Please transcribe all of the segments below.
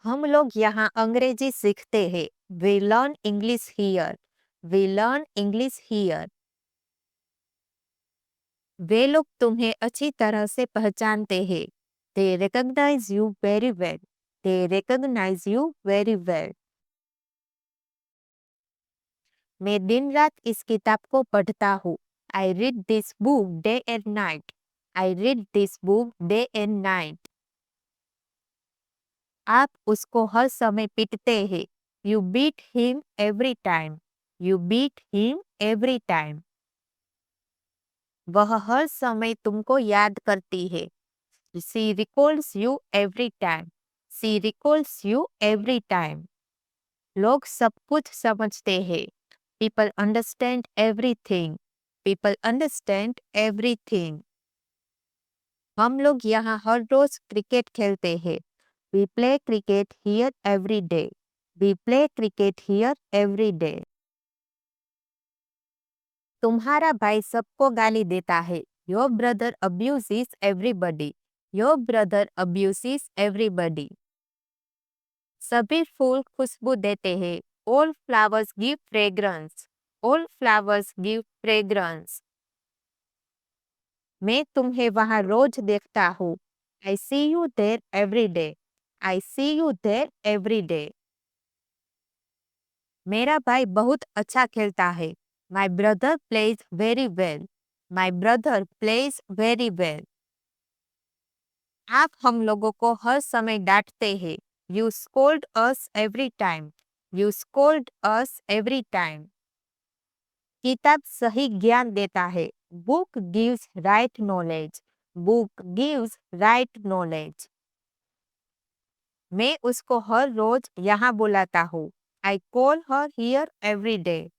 हम लोग यहाँ अंग्रेजी सीखते हैं। We learn English here. We learn English here. वे लोग तुम्हें अच्छी तरह से पहचानते हैं। They recognise you very well. They recognise you very well. मैं दिन रात इस किताब को पढ़ता हूँ। I read this book day and night. I read this book day and night. आप उसको हर समय पीटते हैं। You beat him every time. You beat him every time. वह हर समय तुमको याद करती है। She recalls you every time. She recalls you every time. लोग सब कुछ समझते हैं। People understand everything. People understand everything. हम लोग यहाँ हर रोज क्रिकेट खेलते हैं। We play cricket here every day. We play cricket here every day. तुम्हारा भाई सबको गाली देता है। Your brother abuses everybody. Your brother abuses everybody. सभी फूल खुशबू देते हैं। All flowers give fragrance. All flowers give fragrance. मैं तुम्हें वहां रोज देखता हूँ। I see you there every day. I see you there every day. मेरा भाई बहुत अच्छा खेलता है। My brother plays very well. My brother plays very well. आप हम लोगों को हर समय डांटते हैं। You scold us every time. You scold us every time. किताब सही ज्ञान देता है। Book gives right knowledge. Book gives right knowledge. मैं उसको हर रोज यहाँ बुलाता हूँ। I call her here every day.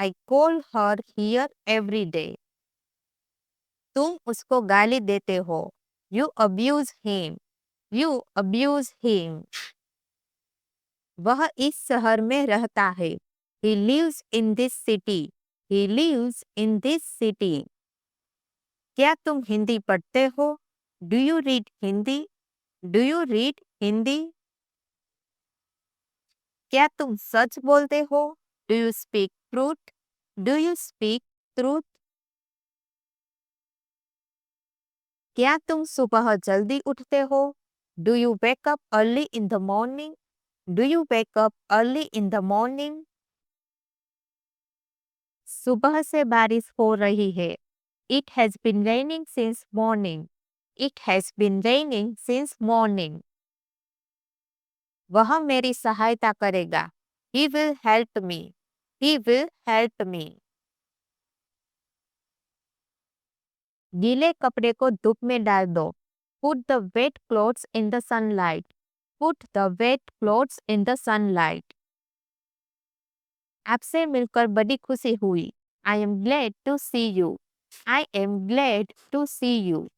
I call her here every day. तुम उसको गाली देते हो। You abuse him. You abuse him. वह इस शहर में रहता है। He lives in this city. He lives in this city. क्या तुम हिंदी पढ़ते हो? Do you read Hindi? Do you read Hindi? क्या तुम सच बोलते हो? Do you speak truth? Do you speak truth? क्या तुम सुबह जल्दी उठते हो? Do you wake up early in the morning? Do you wake up early in the morning? सुबह से बारिश हो रही है। It has been raining since morning. It has been raining since morning. वह मेरी सहायता करेगा। He will help me. He will help me. गीले कपड़े को धूप में डाल दो। Put the wet clothes in the sunlight. Put the wet clothes in the sunlight. आपसे मिलकर बड़ी खुशी हुई। I am glad to see you. I am glad to see you.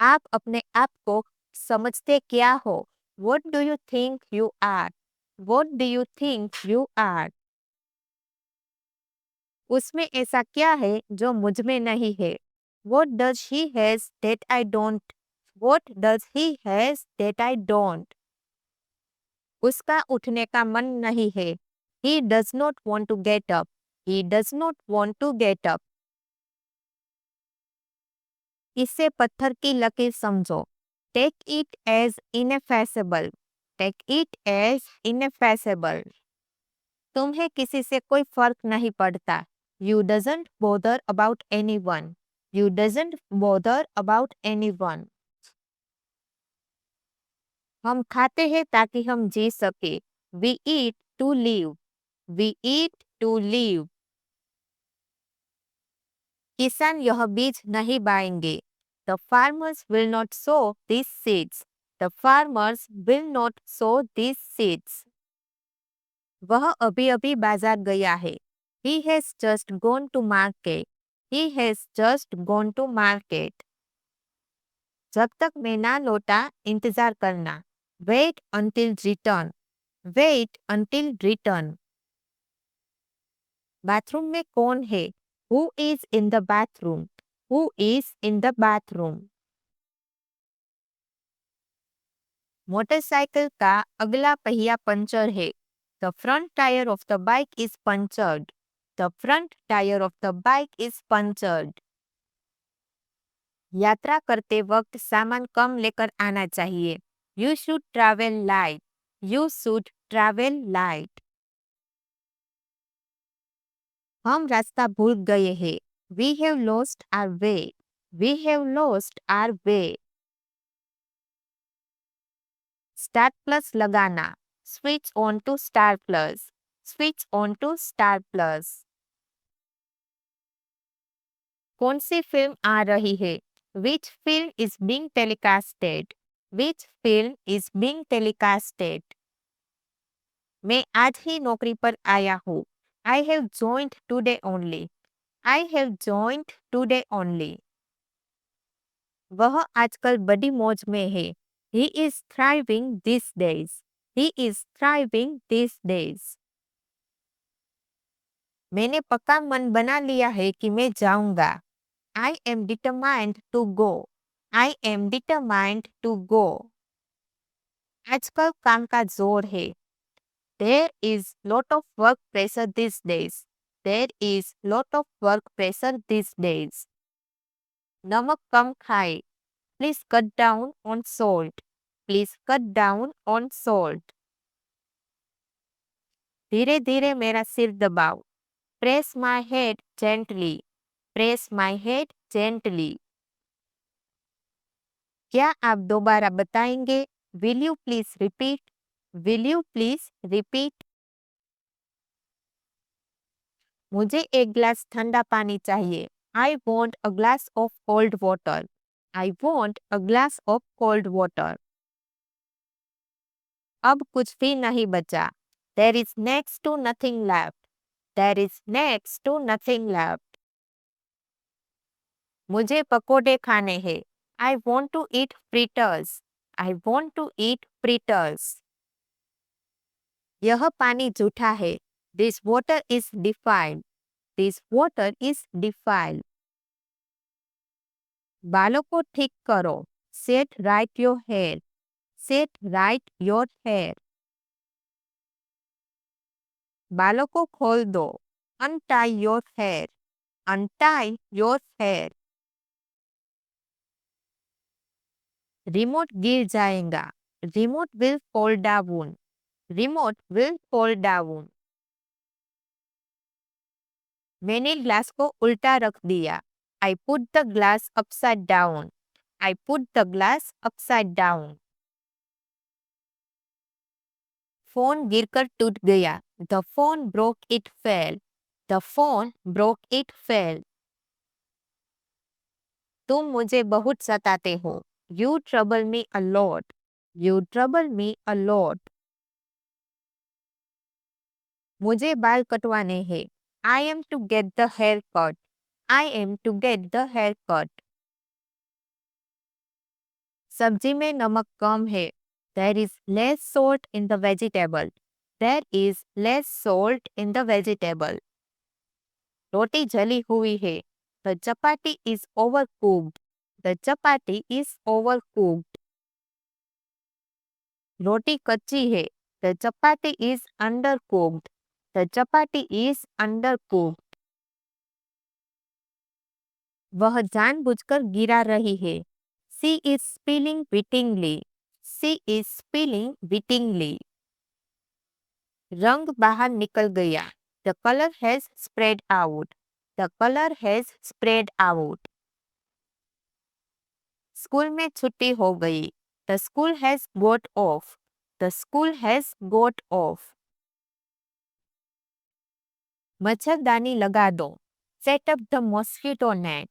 आप अपने आप को समझते क्या हो? What do you think you are? What do you think you are? उसमें ऐसा क्या है जो मुझ में नहीं है? What does he has that I don't? What does he has that I don't? उसका उठने का मन नहीं है। He does not want to get up. He does not want to get up. इससे पत्थर की लकीर समझो। Take it as ineffaceable. Take it as ineffaceable. तुम्हें किसी से कोई फर्क नहीं पड़ता। You doesn't bother about anyone. You doesn't bother about anyone. हम खाते हैं ताकि हम जी सके। We eat to live. We eat to live. किसान यह बीज नहीं बाएंगे। The farmers will not sow these seeds. The farmers will not sow these seeds. वह अभी-अभी बाजार गया है। He has just gone to market. He has just gone to market. जब तक मैं ना लौटा इंतजार करना। Wait until return. Wait until return. Bathroom में कौन है? Who is in the bathroom? Who is in the bathroom? Motorcycle का अगला पहिया पंचर है। The front tyre of the bike is punctured. The front tyre of the bike is punctured. यात्रा करते वक्त सामान कम लेकर आना चाहिए। You should travel light. You should travel light. हम रास्ता भूल गए हैं। We have lost our way. We have lost our way. Star Plus लगाना। Switch on to Star Plus. Switch on to Star plus. कौन सी फिल्म आ रही है? Which film is being telecasted? Which film is being telecasted? मैं आज ही नौकरी पर आया हूँ। I have joined today only. I have joined today only. वह आजकल बड़ी मौज में है। He is thriving these days. He is thriving these days. मैंने पक्का मन बना लिया है कि मैं जाऊंगा। I am determined to go. I am determined to go. आजकल काम का जोर है। There is lot of work pressure these days. There is lot of work pressure these days. नमक कम खाए। Please cut down on salt. Please cut down on salt. धीरे धीरे मेरा सिर दबाओ। Press my head gently. Press my head gently. क्या आप दोबारा बताएंगे? Will you please repeat? Will you please repeat? मुझे एक ग्लास ठंडा पानी चाहिए। I want a glass of cold water. I want a glass of cold water. अब कुछ भी नहीं बचा। There is next to nothing left. There is next to nothing left. मुझे पकोड़े खाने हैं। I want to eat fritters. I want to eat fritters. यह पानी जूठा है। This water is defiled. This water is defiled. बालों को ठीक करो। Set right your hair. Set right your hair. बालों को खोल दो। Untie your hair. Untie your hair. Remote गिर जाएगा। Remote will fall down. Remote will fall down. मैंने ग्लास को उल्टा रख दिया। I put the glass upside down. I put the glass upside down. Phone गिरकर टूट गया। The phone broke it fell. The phone broke it fell. तुम मुझे बहुत सताते हो। You trouble me a lot. You trouble me a lot. मुझे बाल कटवाने हैं। I am to get the hair cut. I am to get the hair cut. सब्जी में नमक कम है। There is less salt in the vegetable. There is less salt in the vegetable. रोटी जली हुई है। The chapati is overcooked. The chapati is overcooked. रोटी कच्ची है। The chapati is undercooked. The chapati is undercooked. वह जानबूझकर गिरा रही है। She is spilling wittingly. She is spilling wittingly. रंग बाहर निकल गया। The color has spread out. The color has spread out. School में छुट्टी हो गई। The school has got off. The school has got off. मच्छरदानी लगा दो। Set up the mosquito net.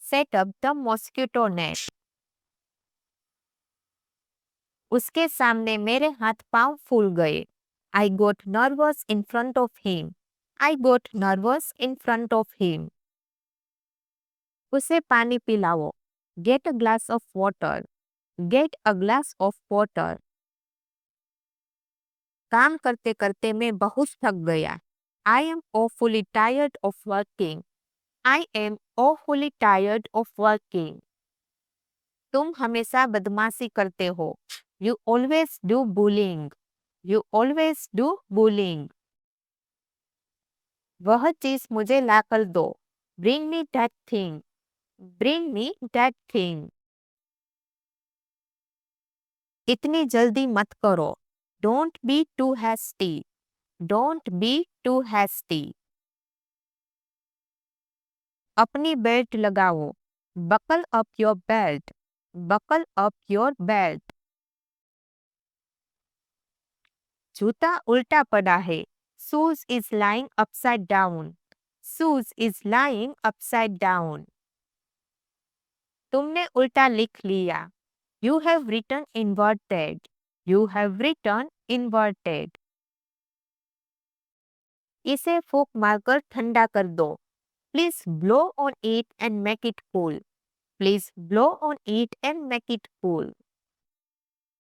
Set up the mosquito net. उसके सामने मेरे हाथ पांव फूल गए। I got nervous in front of him. I got nervous in front of him. उसे पानी पिलाओ। Get a glass of water. Get a glass of water. काम करते करते मैं बहुत थक गया। I am awfully tired of working. I am awfully tired of working. तुम हमेशा बदमाशी करते हो। You always do bullying. You always do bullying. वह चीज मुझे लाकर दो. Bring me that thing. Bring me that thing. इतनी जल्दी मत करो. Don't be too hasty. Don't be too hasty. अपनी बेल्ट लगाओ. Buckle up your belt. Buckle up your belt. जूता उल्टा पड़ा है. Shoes is lying upside down. Shoes is lying upside down. तुमने उल्टा लिख लिया. You have written inverted. You have written inverted. इसे फूंक मारकर ठंडा कर दो. Please blow on it and make it cool. Please blow on it and make it cool.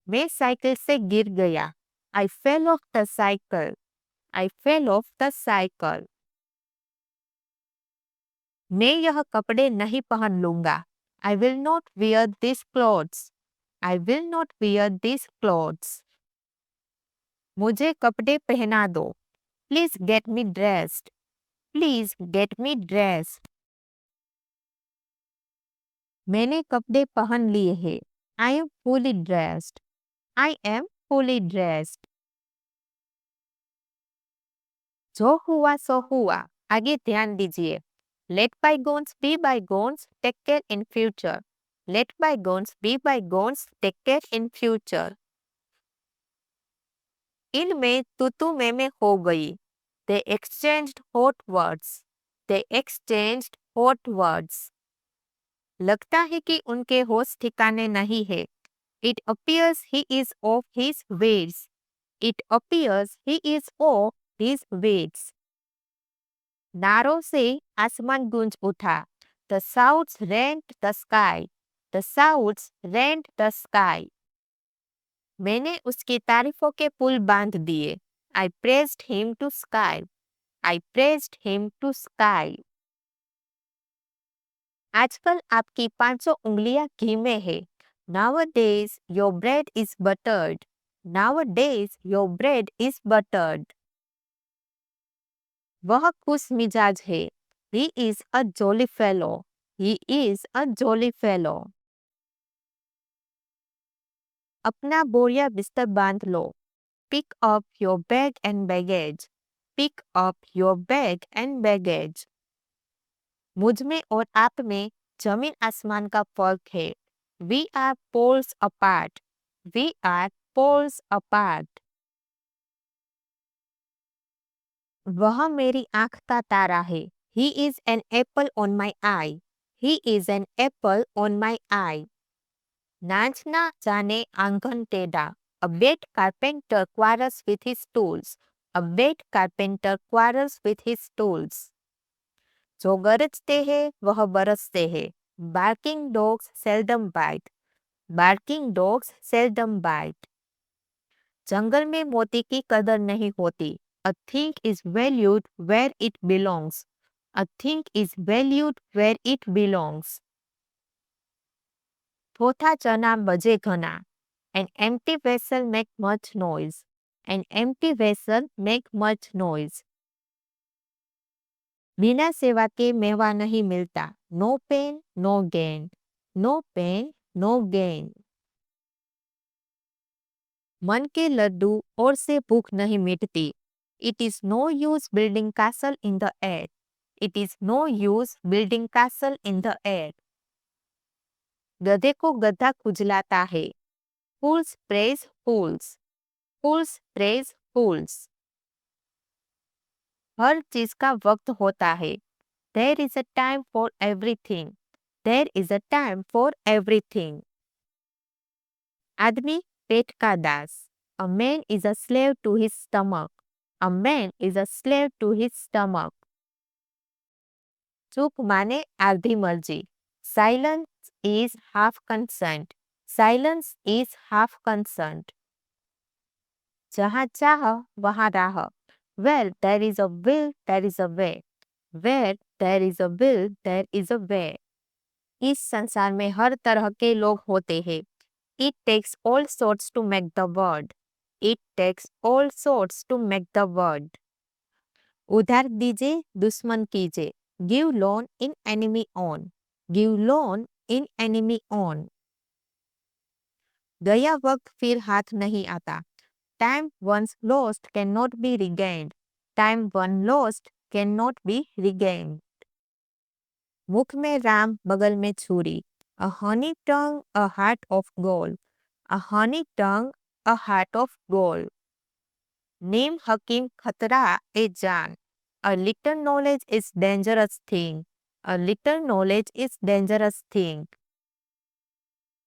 मैं साइकिल से गिर गया. I fell off the cycle. I fell off the cycle. मैं यह कपड़े नहीं पहन लूंगा. I will not wear these clothes. I will not wear these clothes. मुझे कपड़े पहना दो. Please get me dressed. Please get me dressed. मैंने कपड़े पहन लिए हैं. I am fully dressed. I am fully dressed. जो हुआ सो हुआ. आगे ध्यान दीजिए. Let bygones be bygones. Take care in future. Let bygones be bygones. Take care in future. इनमें तू मैं हो गई. They exchanged hot words. They exchanged hot words. लगता है कि उनके होश ठिकाने नहीं है. It appears he is off his wits. It appears he is off his wits. नारों से आसमान गूंज उठा. The shouts rent the sky. The shouts rent the sky. मैंने उसकी तारीफों के पुल बांध दिए. I praised him to sky. I praised him to sky. आजकल आपकी 500 उंगलियां घी में है. Nowadays your bread is buttered. Nowadays your bread is buttered. वह खुश मिजाज है. He is a jolly fellow. He is a jolly fellow. अपना बोरिया बिस्तर बांध लो. Pick up your bag and baggage. Pick up your bag and baggage. मुझ में और आप में जमीन आसमान का फर्क है. We are poles apart. We are poles apart. वह मेरी आंख का तारा है. He is an apple on my eye. He is an apple on my eye. नाचना जाने आंगन टेढ़ा. A bad carpenter quarrels with his tools. A bad carpenter quarrels with his tools. जो गरजते हैं वह बरसते हैं. Barking dogs seldom bite. Barking dogs seldom bite. जंगल में मोती की कदर नहीं होती. A thing is valued where it belongs. A thing is valued where it belongs. थोथा चना बजे घना. An empty vessel make much noise. An empty vessel make much noise. बिना सेवा के मेवा नहीं मिलता. No pain, no gain. No pain, no gain. मन के लड्डू और से भूख नहीं मिटती. It is no use building castle in the air. It is no use building castle in the air. गधे को गधा खुजलाता है. Fools praise fools. Fools praise fools. हर चीज का वक्त होता है. There is a time for everything. There is a time for everything. आदमी पेट का दास. A man is a slave to his stomach. A man is a slave to his stomach. चुप माने आधी मर्जी. Silence is half consent. Silence is half consent. जहाँ चाह वहाँ राह. Where there is a will, there is a way. Where there is a will, there is a way. इस संसार में हर तरह के लोग होते हैं. It takes all sorts to make the world. It takes all sorts to make the world. उधार दीजिए, दुश्मन कीजिए. Give loan in enemy on. Give loan in enemy on. गया वक्त फिर हाथ नहीं आता. Time once lost cannot be regained. Time once lost cannot be regained. मुख में राम, बगल में छुरी. A honey tongue, a heart of gold. A honey tongue, a heart of gold. Name हकीम खतरा ए जान. A little knowledge is dangerous thing. A little knowledge is dangerous thing.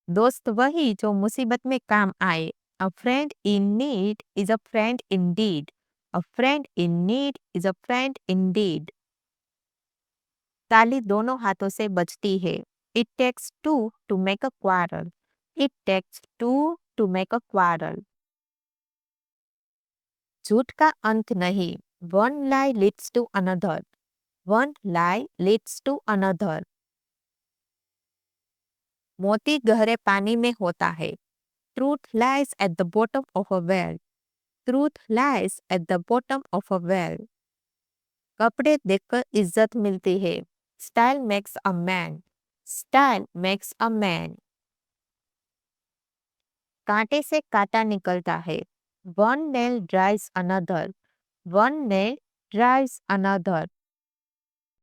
दोस्त वही जो मुसीबत में काम आए. A friend in need is a friend indeed. A friend in need is a friend indeed. ताली दोनों हाथों से बजती है. It takes two to make a quarrel. It takes two to make a quarrel. झूठ का अंत नहीं. One lie leads to another. One lie leads to another. मोती गहरे पानी में होता है. Truth lies at the bottom of a well. Truth lies at the bottom of a well. कपड़े देखकर इज्जत मिलती है. Style makes a man. Style makes a man. कांटे से कांटा निकलता है. One nail drives another. One nail drives another.